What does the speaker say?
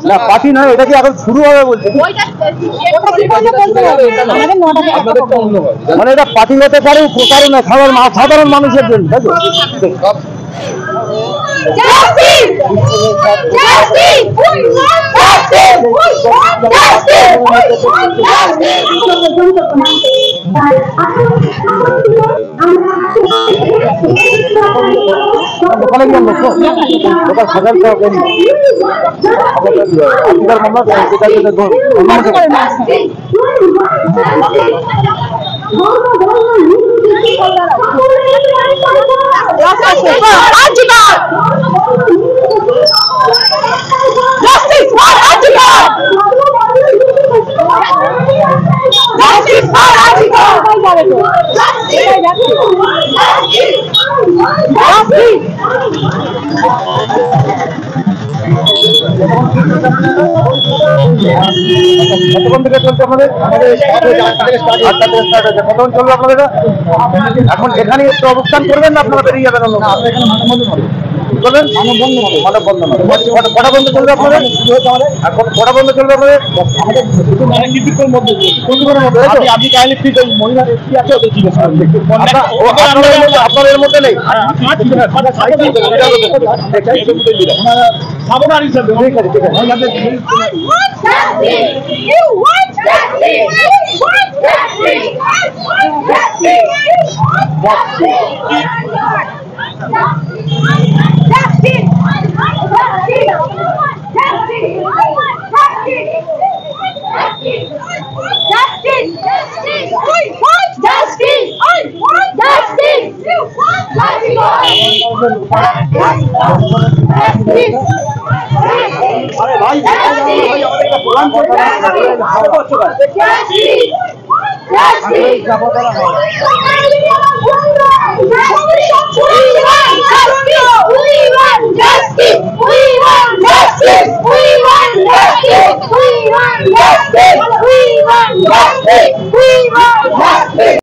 না পার্টি নয়, এটা কি এখন শুরু হবে বলছে? মানে এটা পার্টি হতে পারে কারণ সাধারণ মানুষের জন্য, তাই তো? দোকানে গিয়ে দোকান সাজার কতক্ষণ থেকে চলছে আপনাদের? কতক্ষণ চলবে আপনাদের? এখন এখানে একটু অবস্থান করবেন না আপনারা বেরিয়ে যাবেন? কটা বন্ধ চলবে আপনাদের? এখন কটা বন্ধ চলবে আপনাদের? আপনি কাইন্ডলি প্লিজ মহিলা কি আছে আপনাদের মধ্যে নেই? সাবধান হিসাবে ঠিক আছে, ঠিক আছে। We want